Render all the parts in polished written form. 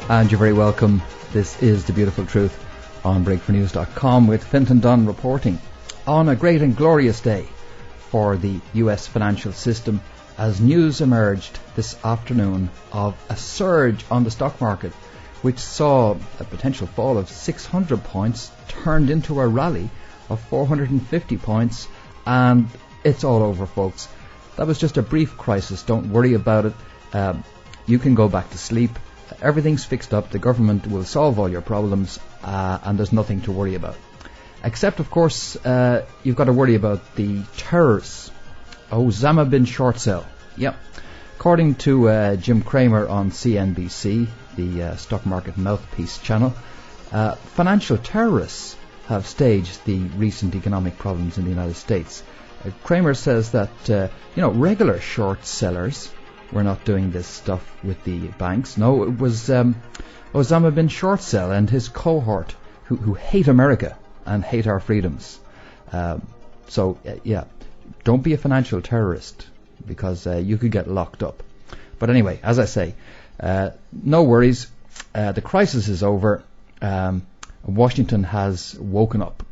And you're very welcome. This is The Beautiful Truth on breakfornews.com with Fintan Dunne reporting on a great and glorious day for the US financial system as news emerged this afternoon of a surge on the stock market which saw a potential fall of 600 points turned into a rally of 450 points, and it's all over, folks. That was just a brief crisis. Don't worry about it. You can go back to sleep. Everything's fixed up. The government will solve all your problems, and there's nothing to worry about. Except, of course, you've got to worry about the terrorists. Osama bin short sell. Yep. According to Jim Cramer on CNBC, the stock market mouthpiece channel, financial terrorists have staged the recent economic problems in the United States. Cramer says that regular short sellers were not doing this stuff with the banks. No, it was Osama bin short sell and his cohort who hate America and hate our freedoms. Don't be a financial terrorist, because you could get locked up. But anyway, as I say, no worries. The crisis is over. Washington has woken up,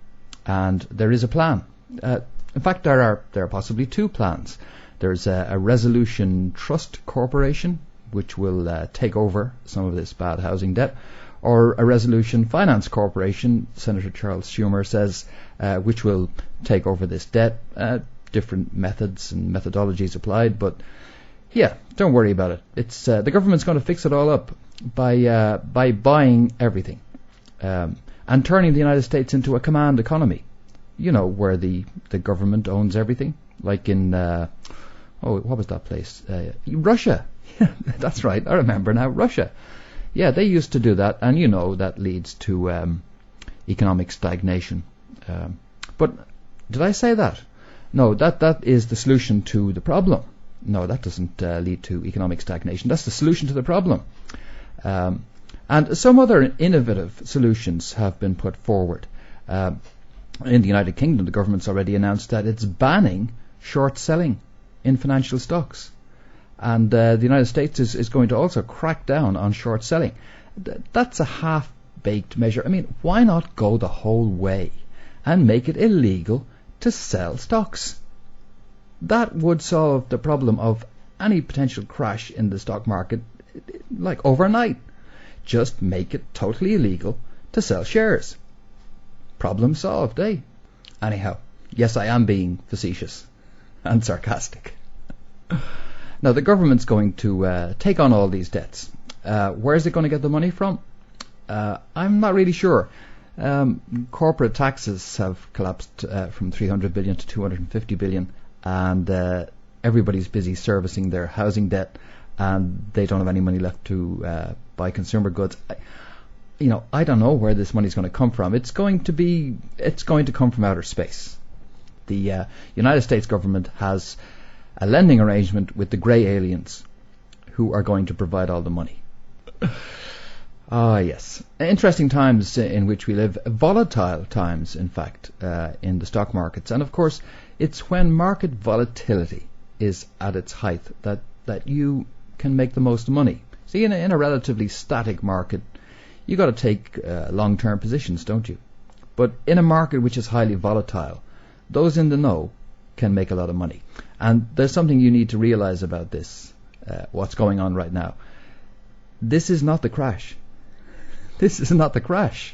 and there is a plan. In fact, there are possibly two plans. There's a Resolution Trust Corporation, which will take over some of this bad housing debt, or a Resolution Finance Corporation, Senator Charles Schumer says, which will take over this debt. Different methods and methodologies applied, but yeah, don't worry about it. It's the government's going to fix it all up by buying everything and turning the United States into a command economy. You know, where the government owns everything, like in what was that place? Russia. That's right. I remember now. Russia. Yeah, they used to do that, and that leads to economic stagnation. But did I say that? No, that is the solution to the problem. No, that doesn't lead to economic stagnation. That's the solution to the problem. And some other innovative solutions have been put forward. In the United Kingdom, the government's already announced that it's banning short selling in financial stocks. And the United States is going to also crack down on short selling. That's a half-baked measure. I mean, why not go the whole way and make it illegal to sell stocks? That would solve the problem of any potential crash in the stock market, like overnight. Just make it totally illegal to sell shares. Problem solved, eh? Anyhow, yes, I am being facetious and sarcastic. Now, the government's going to take on all these debts. Where is it going to get the money from? I'm not really sure. Corporate taxes have collapsed from 300 billion to 250 billion, and everybody's busy servicing their housing debt, and they don't have any money left to buy consumer goods. I don't know where this money's going to come from. It's going to come from outer space. The United States government has a lending arrangement with the grey aliens, who are going to provide all the money. Yes. Interesting times in which we live. Volatile times, in fact, in the stock markets. And of course, it's when market volatility is at its height that you can make the most money. See, in a relatively static market, you got to take long-term positions, don't you? But in a market which is highly volatile, those in the know can make a lot of money. And there's something you need to realize about this, what's going on right now. This is not the crash. This is not the crash.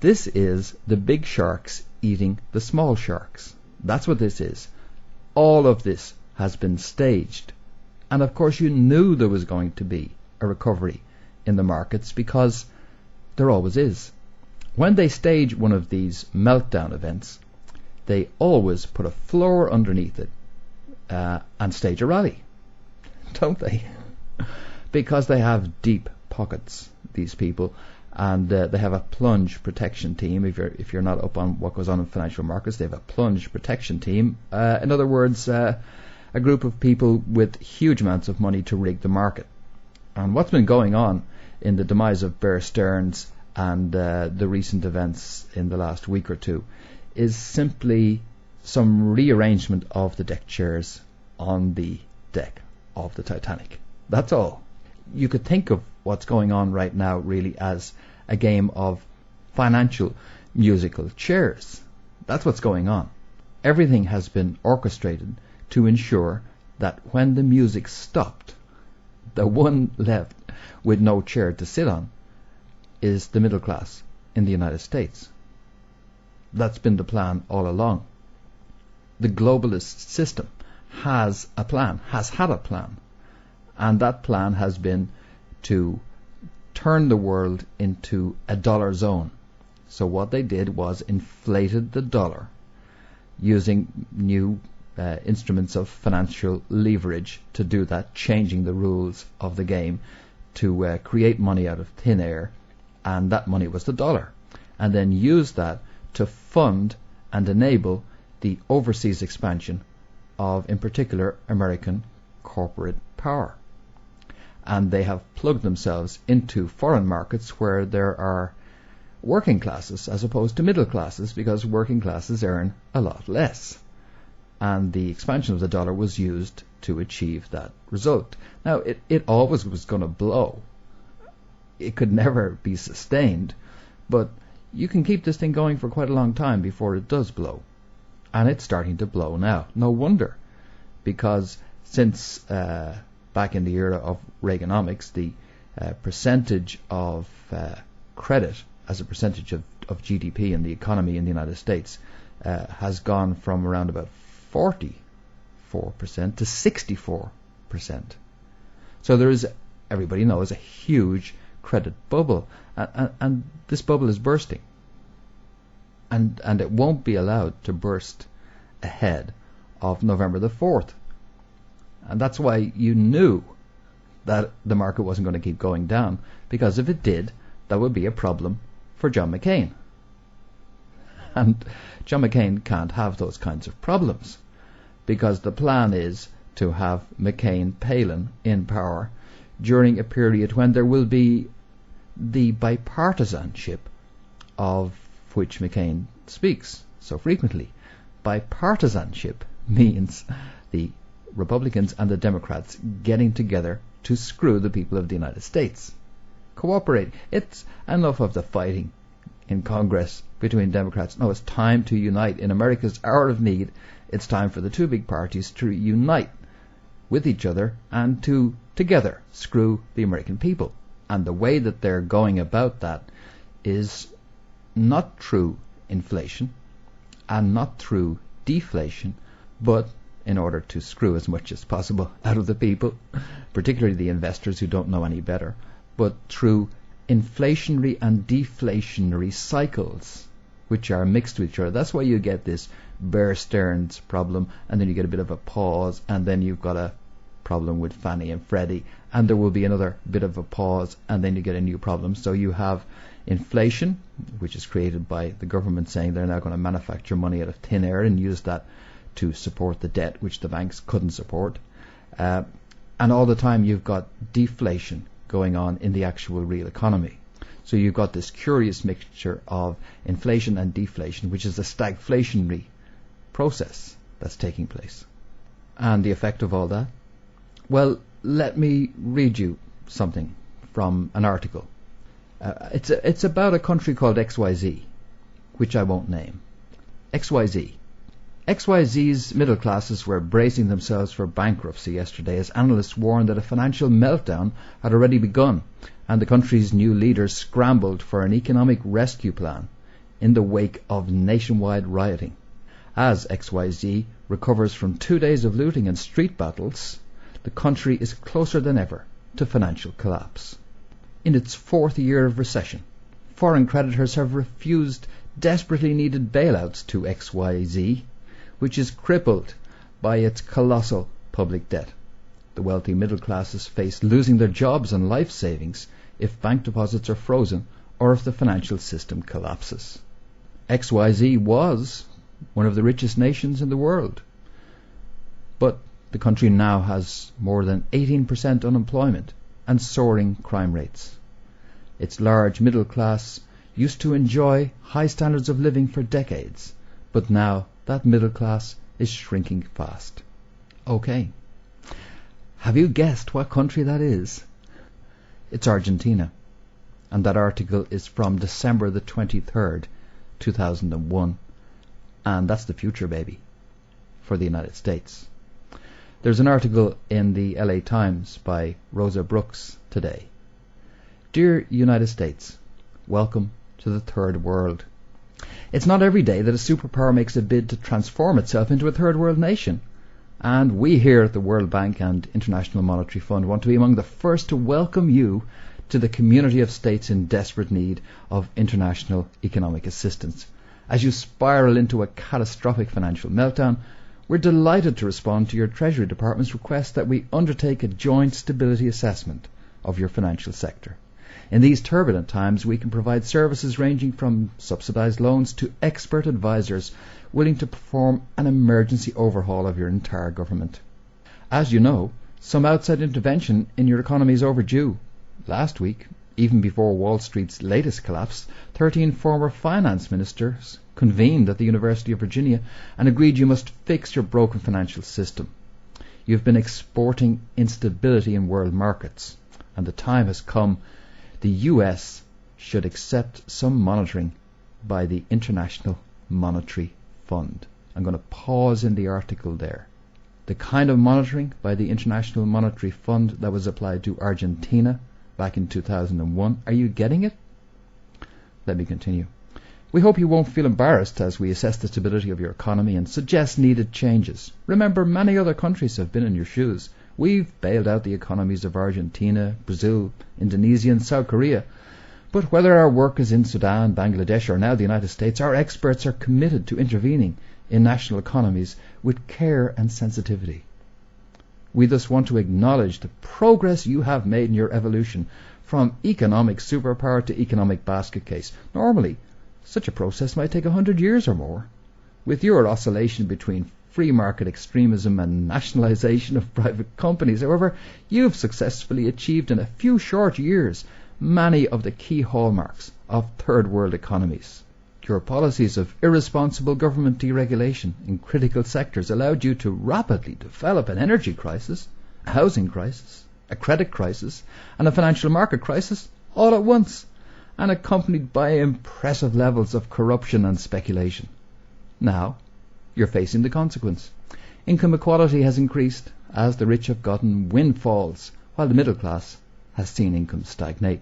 This is the big sharks eating the small sharks. That's what this is. All of this has been staged. And of course you knew there was going to be a recovery in the markets, because there always is. When they stage one of these meltdown events, they always put a floor underneath it and stage a rally, don't they? Because they have deep pockets, these people, and they have a plunge protection team. If you're not up on what goes on in financial markets, they have a plunge protection team. In other words, a group of people with huge amounts of money to rig the market. And what's been going on in the demise of Bear Stearns and the recent events in the last week or two is simply some rearrangement of the deck chairs on the deck of the Titanic. That's all. You could think of what's going on right now really as a game of financial musical chairs. That's what's going on. Everything has been orchestrated to ensure that when the music stopped, the one left with no chair to sit on is the middle class in the United States. That's been the plan all along. The globalist system has a plan, has had a plan, and that plan has been to turn the world into a dollar zone. So what they did was inflated the dollar using new instruments of financial leverage to do that, changing the rules of the game to create money out of thin air, and that money was the dollar, and then use that to fund and enable the overseas expansion of, in particular, American corporate power. And they have plugged themselves into foreign markets where there are working classes as opposed to middle classes, because working classes earn a lot less. And the expansion of the dollar was used to achieve that result. Now, it always was going to blow. It could never be sustained, but you can keep this thing going for quite a long time before it does blow. And it's starting to blow now. No wonder, because since back in the era of Reaganomics, the percentage of credit as a percentage of GDP in the economy in the United States has gone from around about 44% to 64%. So there is, everybody knows, a huge credit bubble, and this bubble is bursting, and it won't be allowed to burst ahead of November the 4th. And that's why you knew that the market wasn't going to keep going down, because if it did, that would be a problem for John McCain. And John McCain can't have those kinds of problems, because the plan is to have McCain-Palin in power during a period when there will be the bipartisanship of which McCain speaks so frequently. Bipartisanship means the Republicans and the Democrats getting together to screw the people of the United States. Cooperate. It's enough of the fighting in Congress between Democrats. No, it's time to unite. In America's hour of need, it's time for the two big parties to unite with each other and to together screw the American people. And the way that they're going about that is not through inflation and not through deflation, but in order to screw as much as possible out of the people, particularly the investors who don't know any better, but through inflationary and deflationary cycles, which are mixed with each other. That's why you get this Bear Stearns problem, and then you get a bit of a pause, and then you've got a problem with Fannie and Freddie, and there will be another bit of a pause, and then you get a new problem. So you have inflation, which is created by the government saying they're now going to manufacture money out of thin air and use that to support the debt which the banks couldn't support. And all the time you've got deflation going on in the actual real economy. So you've got this curious mixture of inflation and deflation, which is a stagflationary process that's taking place. And the effect of all that? Well, let me read you something from an article. It's about a country called XYZ, which I won't name. XYZ's middle classes were bracing themselves for bankruptcy yesterday as analysts warned that a financial meltdown had already begun, and the country's new leaders scrambled for an economic rescue plan in the wake of nationwide rioting. As XYZ recovers from 2 days of looting and street battles, the country is closer than ever to financial collapse. In its fourth year of recession, foreign creditors have refused desperately needed bailouts to XYZ, which is crippled by its colossal public debt. The wealthy middle classes face losing their jobs and life savings if bank deposits are frozen or if the financial system collapses. XYZ was one of the richest nations in the world, but the country now has more than 18% unemployment and soaring crime rates. Its large middle class used to enjoy high standards of living for decades, but now that middle class is shrinking fast. Okay. Have you guessed what country that is? It's Argentina. And that article is from December the 23rd, 2001. And that's the future, baby, for the United States. There's an article in the LA Times by Rosa Brooks today. Dear United States, welcome to the third world. It's not every day that a superpower makes a bid to transform itself into a third world nation. And we here at the World Bank and International Monetary Fund want to be among the first to welcome you to the community of states in desperate need of international economic assistance. As you spiral into a catastrophic financial meltdown, we're delighted to respond to your Treasury Department's request that we undertake a joint stability assessment of your financial sector. In these turbulent times, we can provide services ranging from subsidized loans to expert advisors willing to perform an emergency overhaul of your entire government. As you know, some outside intervention in your economy is overdue. Last week, even before Wall Street's latest collapse, 13 former finance ministers convened at the University of Virginia and agreed you must fix your broken financial system. You've been exporting instability in world markets, and the time has come. The US should accept some monitoring by the International Monetary Fund. I'm going to pause in the article there. The kind of monitoring by the International Monetary Fund that was applied to Argentina back in 2001. Are you getting it? Let me continue. We hope you won't feel embarrassed as we assess the stability of your economy and suggest needed changes. Remember, many other countries have been in your shoes. We've bailed out the economies of Argentina, Brazil, Indonesia and South Korea. But whether our work is in Sudan, Bangladesh or now the United States, our experts are committed to intervening in national economies with care and sensitivity. We thus want to acknowledge the progress you have made in your evolution from economic superpower to economic basket case. Normally, such a process might take 100 years or more. With your oscillation between free market extremism and nationalization of private companies, however, you've successfully achieved in a few short years many of the key hallmarks of third world economies. Your policies of irresponsible government deregulation in critical sectors allowed you to rapidly develop an energy crisis, a housing crisis, a credit crisis, and a financial market crisis all at once, and accompanied by impressive levels of corruption and speculation. Now, you're facing the consequence. Income equality has increased as the rich have gotten windfalls, while the middle class has seen income stagnate.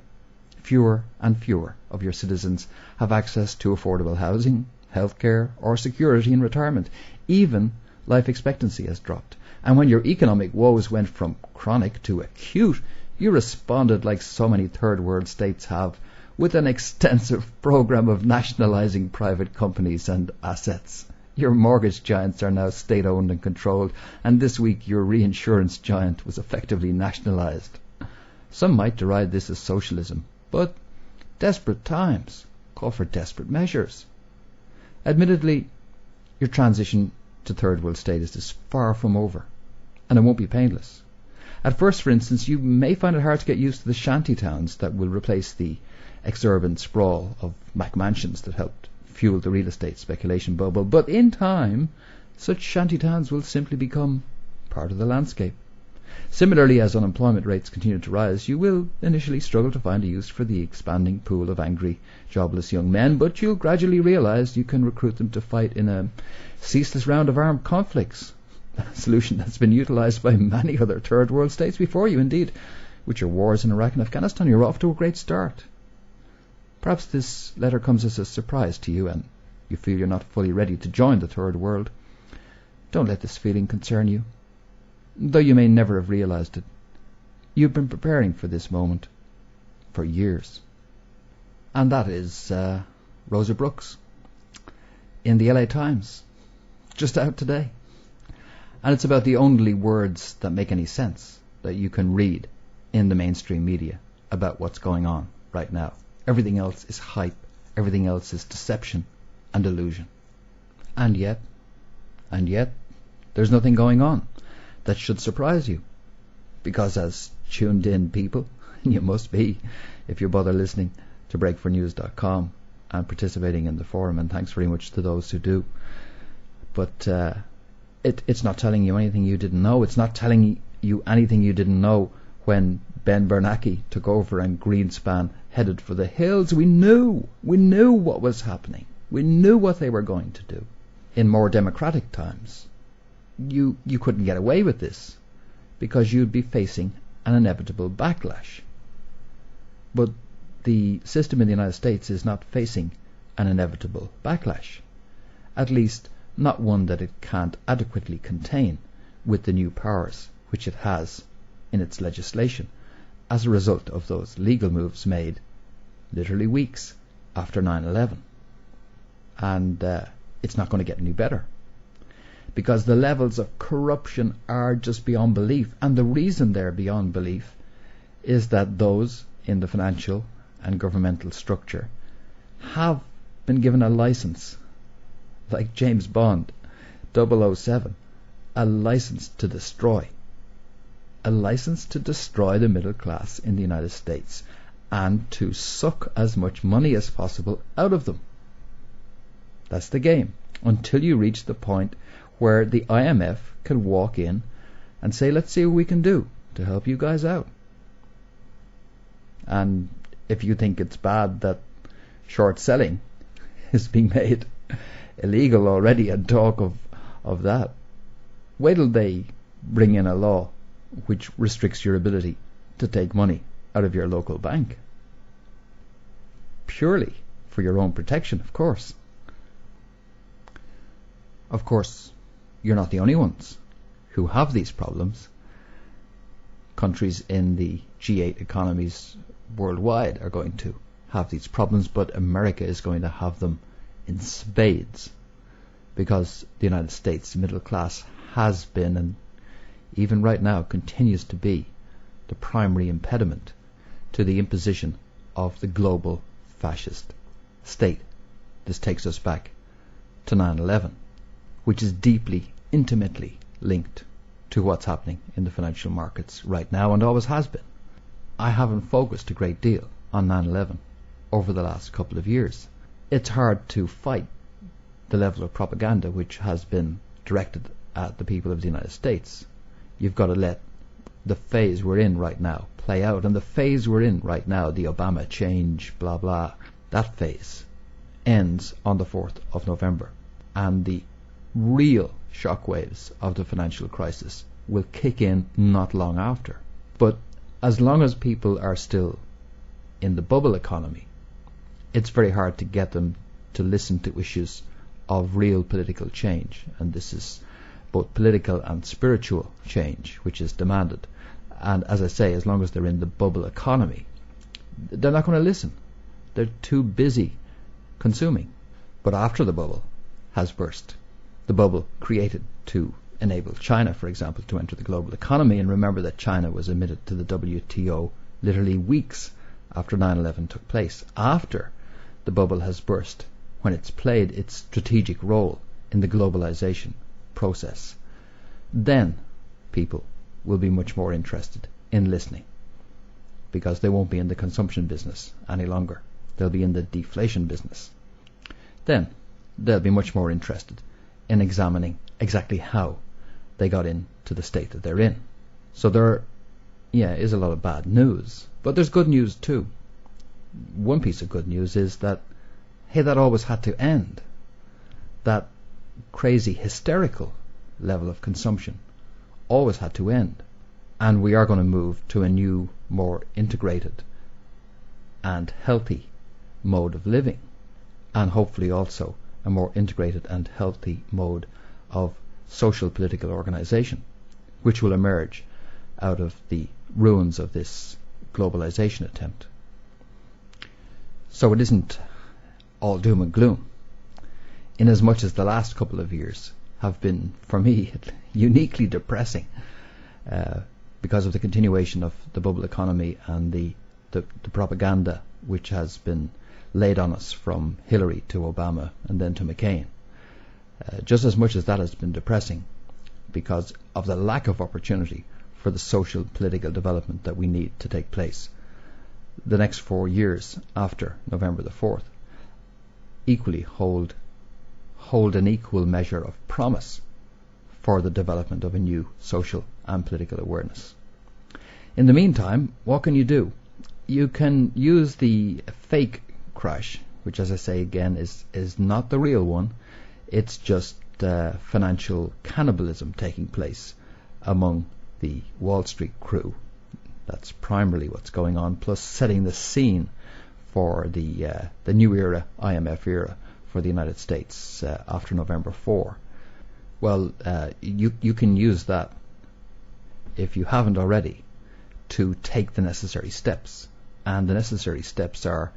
Fewer and fewer of your citizens have access to affordable housing, healthcare, or security in retirement. Even life expectancy has dropped. And when your economic woes went from chronic to acute, you responded like so many third world states have, with an extensive program of nationalizing private companies and assets. Your mortgage giants are now state-owned and controlled, and this week your reinsurance giant was effectively nationalized. Some might deride this as socialism, but desperate times call for desperate measures. Admittedly, your transition to third world status is far from over, and it won't be painless. At first, for instance, you may find it hard to get used to the shanty towns that will replace the exorbitant sprawl of McMansions that helped fuel the real estate speculation bubble, but in time, such shanty towns will simply become part of the landscape. Similarly, as unemployment rates continue to rise, you will initially struggle to find a use for the expanding pool of angry, jobless young men, but you'll gradually realize you can recruit them to fight in a ceaseless round of armed conflicts, a solution that's been utilized by many other third world states before you. Indeed, with your wars in Iraq and Afghanistan, you're off to a great start. Perhaps this letter comes as a surprise to you and you feel you're not fully ready to join the third world. Don't let this feeling concern you. Though you may never have realized it, you've been preparing for this moment for years. And that is Rosa Brooks in the LA Times, just out today. And it's about the only words that make any sense that you can read in the mainstream media about what's going on right now. Everything else is hype. Everything else is deception and illusion. And yet, there's nothing going on that should surprise you. Because as tuned in people, and you must be if you bother listening to breakfornews.com and participating in the forum, and thanks very much to those who do. But it's not telling you anything you didn't know. It's not telling you anything you didn't know when Ben Bernanke took over and Greenspan headed for the hills, we knew what was happening. We knew what they were going to do. In more democratic times, you couldn't get away with this because you'd be facing an inevitable backlash. But the system in the United States is not facing an inevitable backlash, at least not one that it can't adequately contain with the new powers which it has in its legislation as a result of those legal moves made literally weeks after 9/11. And it's not going to get any better, because the levels of corruption are just beyond belief. And the reason they're beyond belief is that those in the financial and governmental structure have been given a license, like James Bond 007, a license to destroy. A license to destroy the middle class in the United States and to suck as much money as possible out of them. That's the game, until you reach the point where the IMF can walk in and say, let's see what we can do to help you guys out. And if you think it's bad that short selling is being made illegal already and talk of that, wait till they bring in a law which restricts your ability to take money out of your local bank. Purely for your own protection, of course. Of course, you're not the only ones who have these problems. Countries in the G8 economies worldwide are going to have these problems, but America is going to have them in spades, because the United States middle class has been, and even right now continues to be, the primary impediment to the imposition of the global fascist state. This takes us back to 9/11, which is deeply, intimately linked to what's happening in the financial markets right now, and always has been. I haven't focused a great deal on 9/11 over the last couple of years. It's hard to fight the level of propaganda which has been directed at the people of the United States. You've got to let the phase we're in right now play out. And the phase we're in right now, the Obama change, blah, blah, that phase ends on the 4th of November. And the real shockwaves of the financial crisis will kick in not long after. But as long as people are still in the bubble economy, it's very hard to get them to listen to issues of real political change. And this is both political and spiritual change which is demanded. And as I say, as long as they're in the bubble economy, they're not going to listen. They're too busy consuming. But after the bubble has burst, the bubble created to enable China, for example, to enter the global economy, and remember that China was admitted to the WTO literally weeks after 9/11 took place, after the bubble has burst, when it's played its strategic role in the globalization process, then people will be much more interested in listening, because they won't be in the consumption business any longer. They'll be in the deflation business. Then they'll be much more interested in examining exactly how they got into the state that they're in. So there is a lot of bad news, but there's good news too. One piece of good news is that, hey, that always had to end. That crazy, hysterical level of consumption always had to end. And we are going to move to a new, more integrated and healthy mode of living, and hopefully also a more integrated and healthy mode of social political organization, which will emerge out of the ruins of this globalization attempt. So it isn't all doom and gloom, in as much as the last couple of years have been, for me, uniquely depressing because of the continuation of the bubble economy and the propaganda which has been laid on us from Hillary to Obama and then to McCain. Just as much as that has been depressing because of the lack of opportunity for the social political development that we need to take place, the next 4 years after November the 4th equally hold an equal measure of promise for the development of a new social and political awareness. In the meantime, what can you do? You can use the fake crash, which, as I say again, is not the real one. It's just financial cannibalism taking place among the Wall Street crew. That's primarily what's going on, plus setting the scene for the new era, IMF era, for the United States after November 4. Well, you can use that, if you haven't already, to take the necessary steps. And the necessary steps are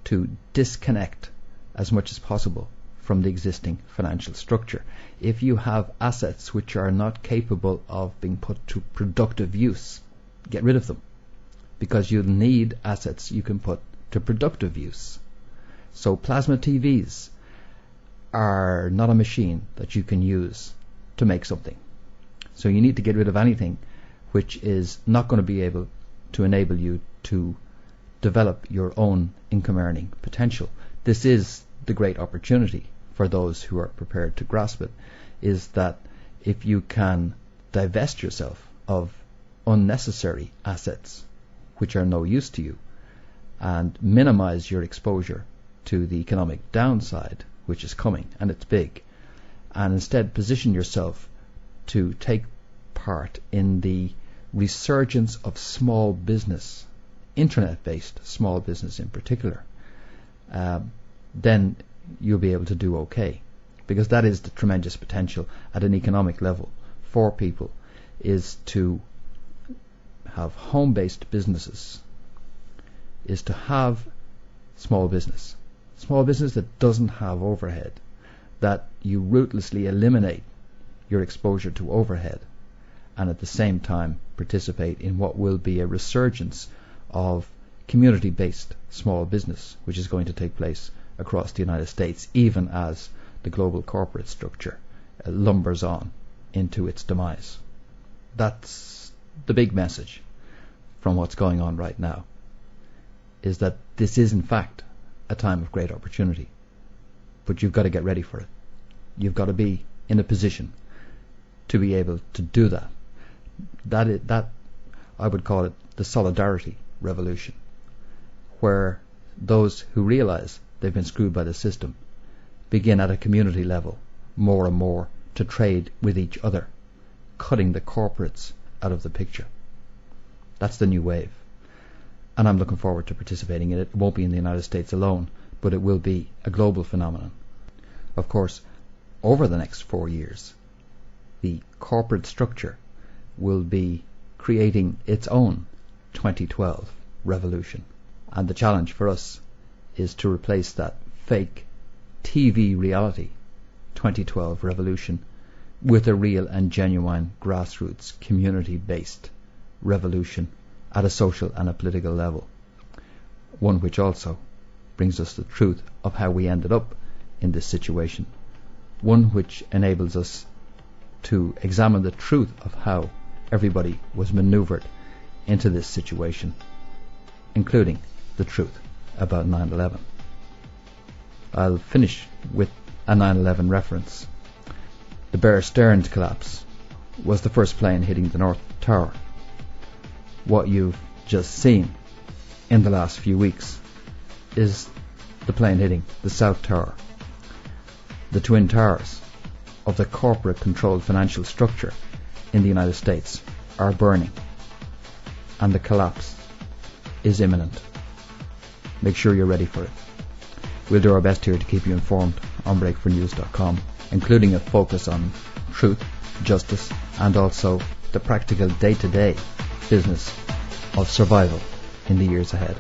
to disconnect as much as possible from the existing financial structure. If you have assets which are not capable of being put to productive use, get rid of them, because you'll need assets you can put to productive use. So plasma TVs are not a machine that you can use to make something. So you need to get rid of anything which is not going to be able to enable you to develop your own income earning potential. This is the great opportunity for those who are prepared to grasp it, is that if you can divest yourself of unnecessary assets which are no use to you and minimize your exposure to the economic downside which is coming, and it's big, and instead position yourself to take part in the resurgence of small business, internet-based small business in particular, then you'll be able to do okay. Because that is the tremendous potential at an economic level for people, is to have home-based businesses, is to have small business that doesn't have overhead, that you ruthlessly eliminate your exposure to overhead, and at the same time participate in what will be a resurgence of community-based small business, which is going to take place across the United States, even as the global corporate structure lumbers on into its demise. That's the big message from what's going on right now, is that this is in fact a time of great opportunity, but you've got to get ready for it. You've got to be in a position to be able to do that. That I would call it the solidarity revolution, where those who realize they've been screwed by the system begin at a community level more and more to trade with each other, cutting the corporates out of the picture. That's the new wave, and I'm looking forward to participating in it. It won't be in the United States alone, but it will be a global phenomenon. Of course, over the next 4 years, the corporate structure will be creating its own 2012 revolution, and the challenge for us is to replace that fake TV reality 2012 revolution with a real and genuine grassroots community-based revolution at a social and a political level, one which also brings us the truth of how we ended up in this situation, one which enables us to examine the truth of how everybody was maneuvered into this situation, including the truth about 9/11. I'll finish with a 9/11 reference. The Bear Stearns collapse was the first plane hitting the North Tower. What you've just seen in the last few weeks is the plane hitting the South Tower. The twin towers of the corporate-controlled financial structure in the United States are burning, and the collapse is imminent. Make sure you're ready for it. We'll do our best here to keep you informed on breakfornews.com, including a focus on truth, justice, and also the practical day-to-day business of survival in the years ahead.